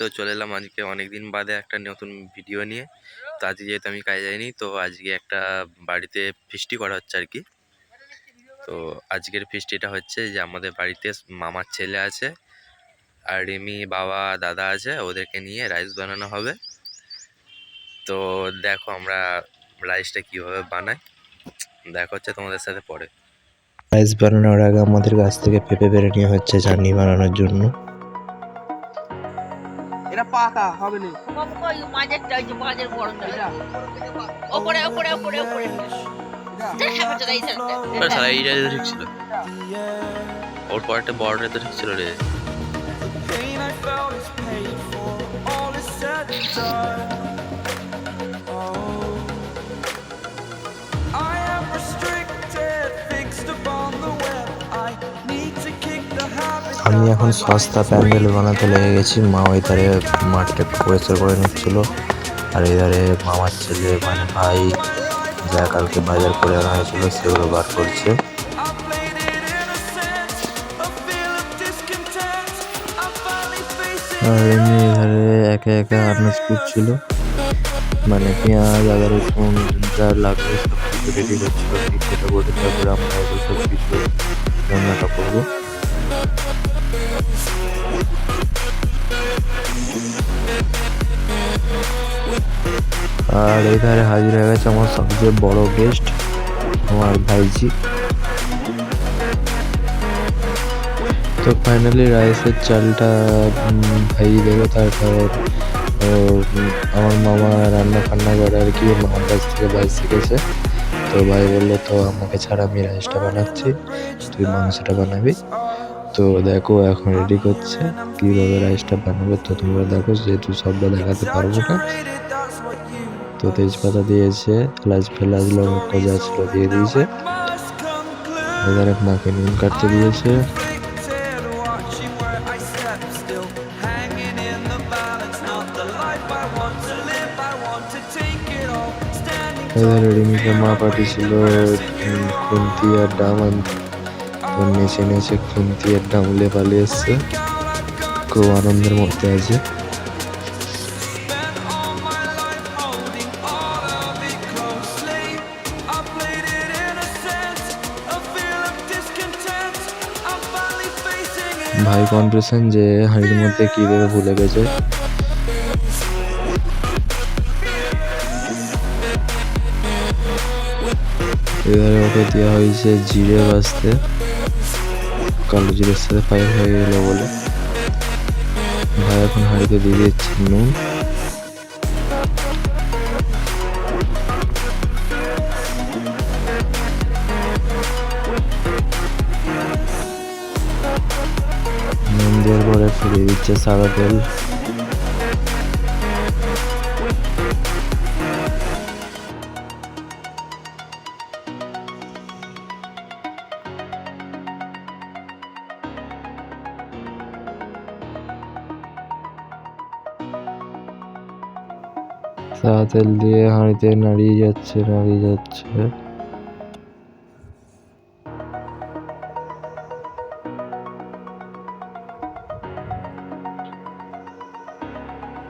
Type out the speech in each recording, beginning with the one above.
তো চলে এলাম আজকে অনেকদিন বাদে একটা নতুন ভিডিও নিয়ে। তো আজকে যেহেতু আমি কাজে যাইনি, তো আজকে একটা বাড়িতে ফিস্টি করা হচ্ছে আর কি। তো আজকের ফিস্টিটা হচ্ছে যে আমাদের বাড়িতে মামার ছেলে আছে, আর রিমি বাবা দাদা আছে, ওদেরকে নিয়ে রাইস বানানো হবে। তো দেখো আমরা রাইসটা কিভাবে বানাই, দেখা হচ্ছে তোমাদের সাথে পরে। রাইস বানানোর আগে আমাদের গাছ থেকে পেঁপে পেরে নিয়ে হচ্ছে চাটনি বানানোর জন্য। এটা পাকা হবে না। বাবা ওই মাঝেরটা ওই যে মাঝের বড়টা ওপরে ওপরে ওপরে ওপরে এইটা ঠিক ছিল, ওর পরেরটা বড়টা তো ঠিক ছিল রে। আমি এখন সস্তা প্যান্ডেল বানাতে লেগে গেছি। মা ওই ধারে মাঠটা একটু পরিষ্কার করে নিচ্ছিল, আর এই ধারে মামার ছেলে মানে ভাই যা কালকে বাজার করে আনা হয়েছিল সেগুলো বার করছে। আর এমনি এধারে একে একে আনাজ করছিল, মানে পেঁয়াজ আদা রসুন যা লাগবে সব কিছু রেডি করছিল। কেটে বলে তারপরে আমরা এগুলো সব কিছু রান্নাটা করবো। আর এই ধারে হাজির হয়ে গেছে আমার সবচেয়ে বড় গেস্ট, আমার ভাইজি। তো ফাইনালি রাইসের চালটা ভাই দেবে, তারপর আমার মামা রান্না ফান্না করে আর কি, মামার কাছ থেকে ভাই শিখেছে। তো ভাই বললো তো আমাকে ছাড়া আমি রাইসটা বানাচ্ছি, তুই মাংসটা বানাবি। তো দেখো এখন রেডি করছে কীভাবে রাইসটা বানাবে, তো তোমরা দেখো, যেহেতু সবটা দেখাতে পারবো না। তো তেজপাতা দিয়েছে, এলাচ ফেলাচ লবঙ্গ যা ছিল দিয়ে দিয়েছে। এবারে মাকে নুন কাটতে দিয়েছে। এবারে রিমিকে মা পাঠিয়েছিল খুন্তি আর ডাম আনতে, তো নেচে নেচে খুন্তি আর ডামলে পালিয়ে এসছে, খুব আনন্দের মধ্যে আছে। ভাই কনফিউশন যে হাঁড়ির মধ্যে কি দেবে ভুলে গেছে। এবারে ওকে দেওয়া হয়েছে জিরে বাজতে, কালো জিরের সাথে ফায়ার হয়ে গেল বলে। ভাই এখন হাঁড়িতে দিয়ে দিচ্ছে নুন। নুন দেওয়ার পরে ফিরিয়ে দিচ্ছে সাদা তেল। সাদা তেল দিয়ে হাঁড়িতে নাড়িয়ে যাচ্ছে নাড়িয়ে যাচ্ছে।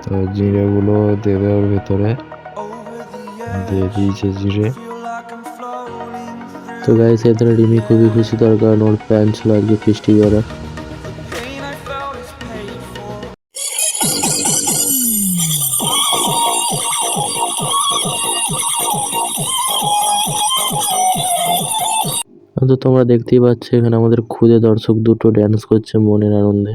তো জিরে গুলো দেবে ওর ভেতরে, দিয়ে দিয়েছে জিরে। তো গাইস এখানে রিমি খুবই খুশি, তার কারণ ওর প্ল্যান ছিল আজকে ফিস্টি করা। তো তোমরা দেখতেই পাচ্ছ এখানে আমাদের খুদে দর্শক দুটো ড্যান্স করছে মনের আনন্দে।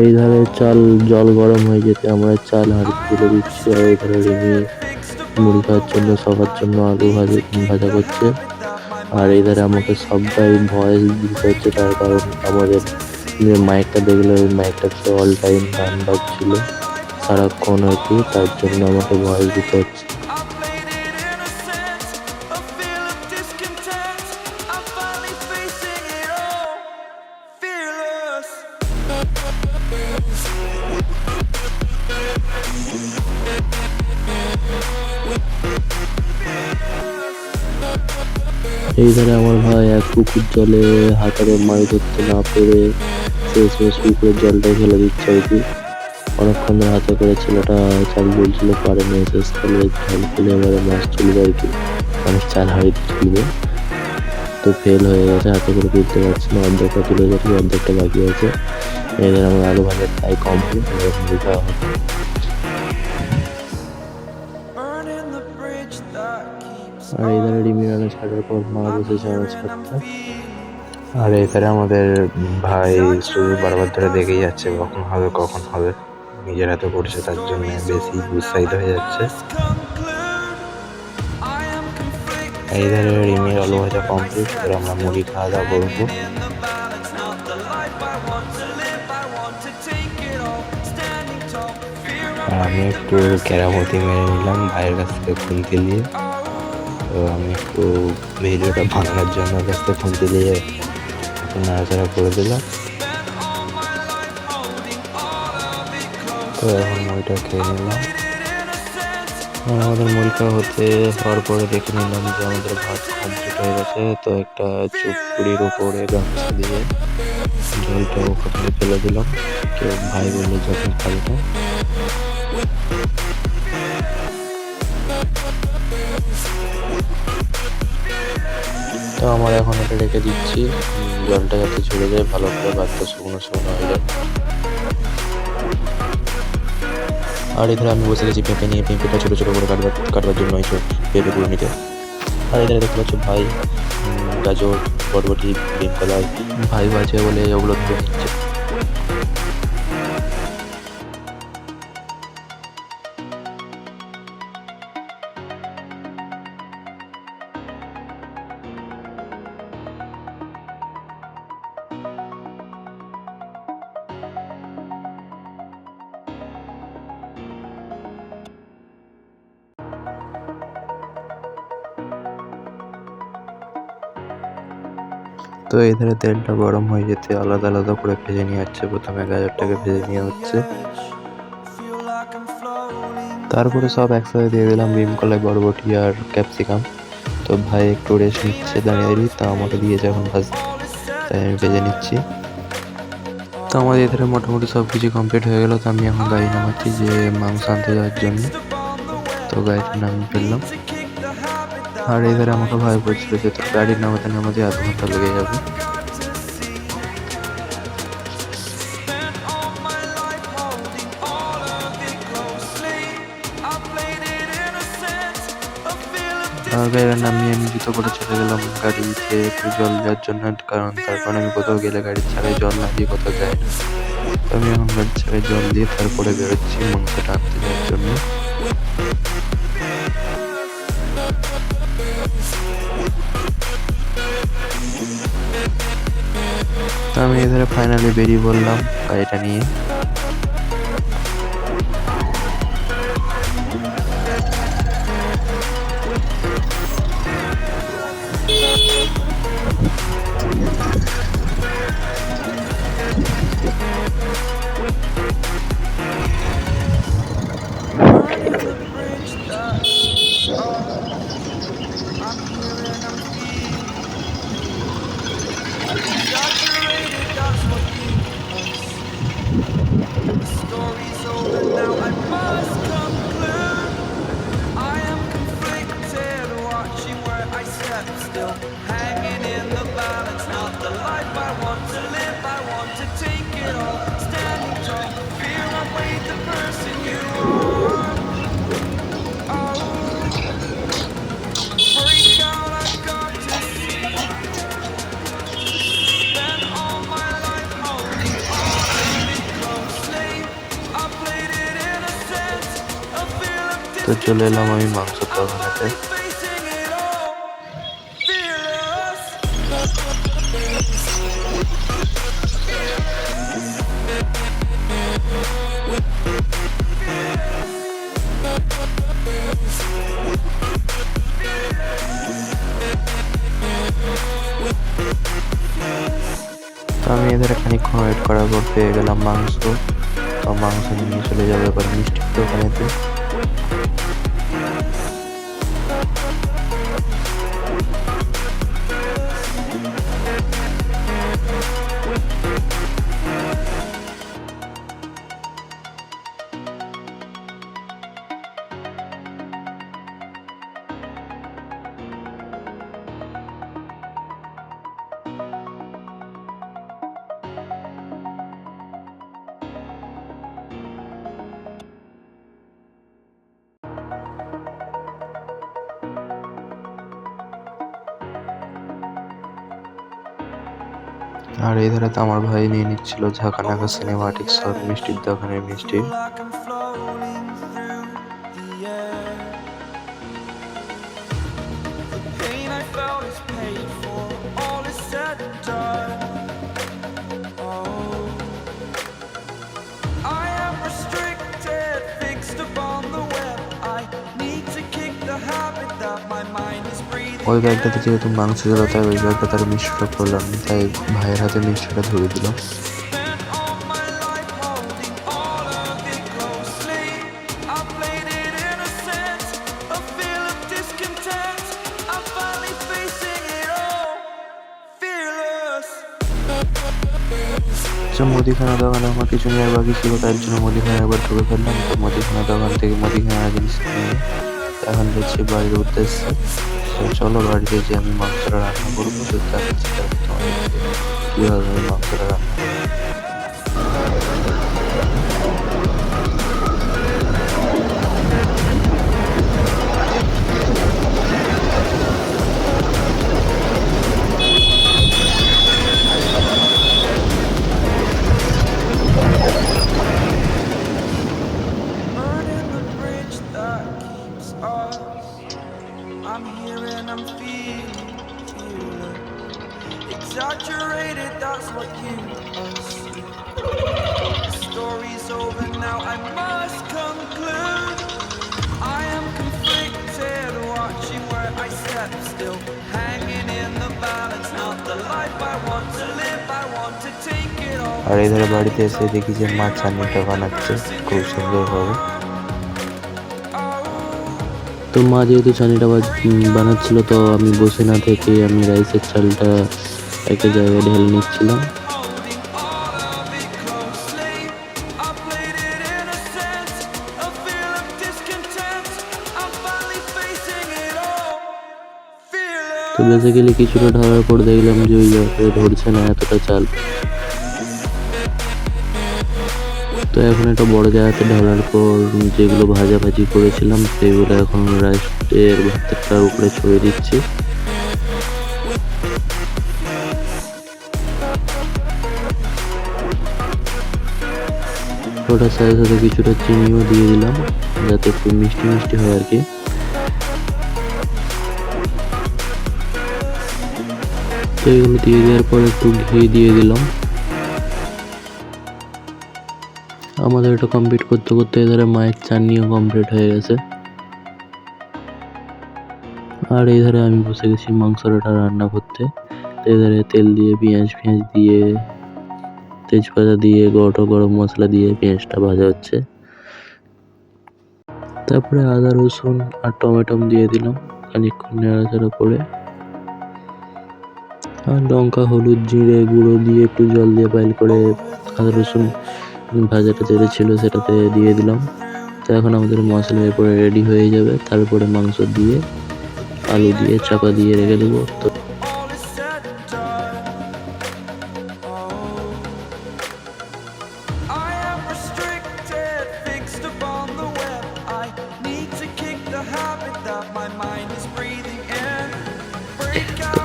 এই ধারে চাল জল গরম হয়ে যেতে আমরা চাল হাঁড়িতে তুলে দিচ্ছি, আর এই ধারে রিমি মুড়ি খাওয়ার জন্য সবার জন্য আলু ভাজা করছে। আর এই ধারে আমাকে সবটাই ভয়েস দিতে হচ্ছে, তার কারণ আমাদের মাইকটা দেখলে ওই মাইকটাতে অল টাইম গান বাজছিল সারাক্ষণ আর কি, তার জন্য আমাকে ভয়েস দিতে হচ্ছে। এই ধারে আমার ভাই এক পুকুর জলে হাতারে মাছ ধরতে না পেরে শেষ পুকুরের জলটাই ফেলে দিচ্ছে আর কি। অনেকক্ষণ ধরে হাতে করে ছেলেটা চাল তুলছিল, পারেনি, শেষকালে জাল খুলে এবারে মাছ তুলবে আর কি, অনেক চাল হাঁড়িতে তুলবে। তো ফেল হয়ে গেছে, হাতে করে তুলতে পারছি না, অর্ধেকটা তুলে গেছি, অর্ধেকটা বাকি আছে। এদের আমার আলু ভাজা খাই কমপ্লিট, এবার মুড়ি খাওয়া হবে। আর এধারে রিমি রান্না ছাড়ার পর মা বসেছে আমার ছাড়তে। আর এধারে আমাদের ভাই শুধু বারবার ধরে দেখেই যাচ্ছে কখন হবে কখন হবে, নিজের হাতে করছে তার জন্য বেশি উৎসাহিত হয়ে যাচ্ছে। এই ধারে রিমির আলু ভাজা কমপ্লিট, এবার আমরা মুড়ি খাওয়া দাওয়া করবো। আর আমি একটু কেরামতি মেরে নিলাম ভাইয়ের কাছ থেকে খুন্তি নিয়ে। তো আমি একটু ভিডিওটা বানানোর জন্য কাছ থেকে খুন্তি দিয়ে একটু নাড়াচাড়া করে দিলাম। তো এখন মুড়িটা খেয়ে নিলাম। আর আমাদের মুড়ি খাওয়া হওয়ার পরে দেখে নিলাম যে আমাদের ভাত কমপ্লিট হয়ে গেছে। তো একটা চুপড়ির উপরে গামছা দিয়ে জলটা ওখানে ফেলে দিলাম, কেউ ভাই বললো যখন খাবে না। তো আমার এখন এটা রেখে দিচ্ছি, জলটা যাতে ঝরে যায় ভালো করে, ভাতটা শুকনো শুকনো হয়ে যায়। আর এখানে আমি বসে গেছি পেঁপে নিয়ে, পেঁপেটা ছোটো ছোটো করে কাটবার জন্য হয়েছে পেঁপেগুলো নিতে। আর এখানে দেখতে পাচ্ছ ভাই গাজর, বরবটি, বিম কলাই ভাই বাজে বলে ওগুলো ধরে নিচ্ছে। তো এধারে তেলটা গরম হয়ে যেতে আলাদা আলাদা করে ভেজে নিয়ে যাচ্ছে। প্রথমে গাজরটাকে ভেজে নেওয়া হচ্ছে, তারপরে সব একসাথে দিয়ে দিলাম বিম কলাই, বরবটি আর ক্যাপসিকাম। তো ভাই একটু রেস্ট নিচ্ছে দাঁড়িয়ে, তা আমাকে দিয়েছে এখন ভাজতে, তাই আমি ভেজে নিচ্ছি। তো আমাদের এধারে মোটামুটি সব কিছু কমপ্লিট হয়ে গেল। তো আমি এখন গাড়ি নামাচ্ছি যে মাংস আনতে যাওয়ার জন্য। তো গাড়িটা নামিয়ে ফেললাম। আর এধারে আমাকে ভাই বলছিল যে তোর গাড়ি নামাতে নামাতে আধ ঘন্টা লেগে যাবে। আর গাড়িটা নামিয়ে আমি জুতো করে চলে গেলাম গাড়িতে একটু জল দেওয়ার জন্য, কারণ তারপরে আমি কোথাও গেলে গাড়ির ছাড়াই জল না দিয়ে কোথাও যাই না। তো আমি এখন গাড়ির ছাড়াই জল দিয়ে তারপরে বেরোচ্ছি মাংসটা আনতে যাওয়ার জন্য। তো আমি এধারে ফাইনালি বেরিয়ে পড়লাম গাড়িটা নিয়ে। তো চলে এলাম আমি মাংস বানাতে। তো আমি এদের খানিকক্ষণ ওয়েট করার পর পেয়ে গেলাম মাংস। তো মাংস নিয়ে চলে যাবে এবার মিষ্টির দোকানেতে। আর এই ধারে তো আমার ভাই নিয়ে নিচ্ছিল ঝাঁকানাকা সিনেমাটিক সব মিষ্টির দোকানের মিষ্টি। ওই ব্যাগটাতে যেহেতু মাংস ছিল তাই ওই ব্যাগটা তার মিষ্টিটা করলাম, তাই ভাইয়ের হাতে মিষ্টিটা ধরে দিলাম। মুদিখানা দোকানে আমার কিছু নেওয়ার বাকি ছিল, তার জন্য মুদিখানা একবার ঢুকে ফেললাম। তো মুদিখানা দোকান থেকে মুদিখানা জিনিস নিয়ে এখন যাচ্ছি বাড়ির উদ্দেশ্যে। তো চলো বাড়িতে যে আমি মাংসটা রান্না করবো, তো দেখাচ্ছি তোমাদেরকে কীভাবে আমি মাংসটা রান্না করবো। I'm here and I'm feeling exaggerated, that's what you assume. The story's over now, I must conclude. I am conflicted, watching where I step still, hanging in the balance, not the life I want to live, I want to take it all. আর এই ধারে বাড়িতে এসে দেখি যে মা চাটনিটা বানাচ্ছে খুব সুন্দরভাবে। তো মা যেহেতু চাটনিটা বানাচ্ছিল, তো আমি বসে না থেকে আমি রাইসের চালটা একটা জায়গায় ঢেলে নিচ্ছিলাম। তো বেসিক্যালি কিছুটা ঢালার পর দেখলাম যে ওই জায়গাটা ধরছে না এতটা চাল। তো এখন একটা বড় জায়গাতে ঢালার পর যেগুলো ভাজাভাজি করেছিলাম সেগুলো এখন রাইসের ভাতটার উপরে ছড়িয়ে দিচ্ছি। ওটার সাথে সাথে কিছুটা চিনিও দিয়ে দিলাম যাতে একটু মিষ্টি মিষ্টি হয় আর কি। তো এগুলো দিয়ে দেওয়ার পর একটু ঘি দিয়ে দিলাম। আমাদের এটা কমপ্লিট করতে করতে এধারে মায়ের চাটনিও কমপ্লিট হয়ে গেছে। আর এই ধারে আমি বসে গেছি মাংসটা রান্না করতে। এধারে তেল দিয়ে পেঁয়াজ দিয়ে তেজপাতা দিয়ে গরম মশলা দিয়ে পেঁয়াজটা ভাজা হচ্ছে। তারপরে আদা রসুন আর টমেটো দিয়ে দিলাম, খানিকক্ষণ নাড়াচাড়া করে। আর লঙ্কা হলুদ জিরে গুঁড়ো দিয়ে একটু জল দিয়ে বাইল করে আদা রসুন ভাজাটা যেটা ছিল সেটাতে দিয়ে দিলাম। তো এখন আমাদের মশলা এরপরে রেডি হয়ে যাবে। তারপরে মাংস দিয়ে আলু দিয়ে চাপা দিয়ে রেখে দেবো। তো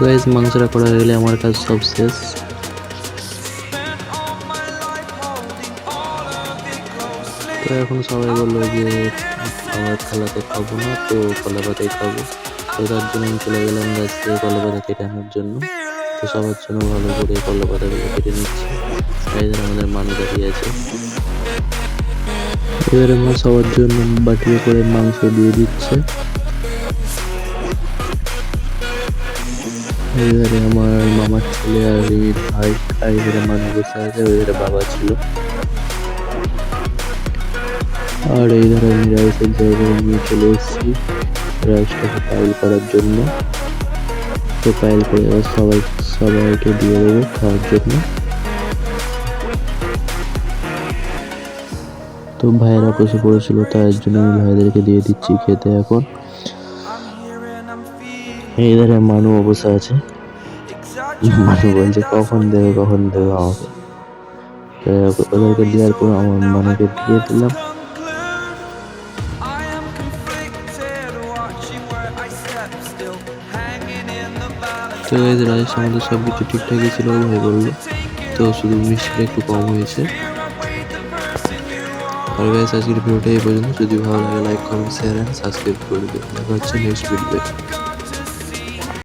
গাইস মাংসটা করা হয়ে গেলে আমার কাজ সব শেষ। তো এখন সবাই বললো যে আমার থালাতে খাবো না, তো কলা পাতায় খাবো। তো তার জন্য আমি চলে গেলাম গাছ থেকে কলা পাতা কেটে আনার জন্য। তো সবার জন্য ভালো করে কলা পাতাগুলো কেটে নিচ্ছি। এদের আমাদের মানুষ দাঁড়িয়ে আছে। এবারে আমার সবার জন্য বাটিয়ে করে মাংস দিয়ে দিচ্ছে। এবারে আমার মামার ছেলে আর ভাই আর এবারে মানুষ বসে আছে, ওইধারে বাবা ছিল। আর এই ধারে আমি রাইসের জায়গায় নিয়ে চলে এসেছি রাইসটাকে পাইল করার জন্য। তো পাইল করে এবার সবাইকে দিয়ে দেবো খাওয়ার জন্য। তো ভাইয়েরা বসে পড়েছিল, তার জন্য আমি ভাইদেরকে দিয়ে দিচ্ছি খেতে। এখন এই ধারে মানু বসে আছে, মানু বলছে কখন দেবে আমাকে। ওদেরকে দেওয়ার পর আমার মানুকে দিয়ে দিলাম। তো গাইজ রাইস আমাদের সব কিছু ঠিকঠাকই ছিল ভাই বললো, তো শুধু মিষ্টিটা একটু কম হয়েছে। আর গাইজ আজকের ভিডিওটা এই পর্যন্ত। যদি ভালো লাগে like comment share and subscribe করে দেবেন। দেখা হচ্ছে নেক্সট ভিডিও।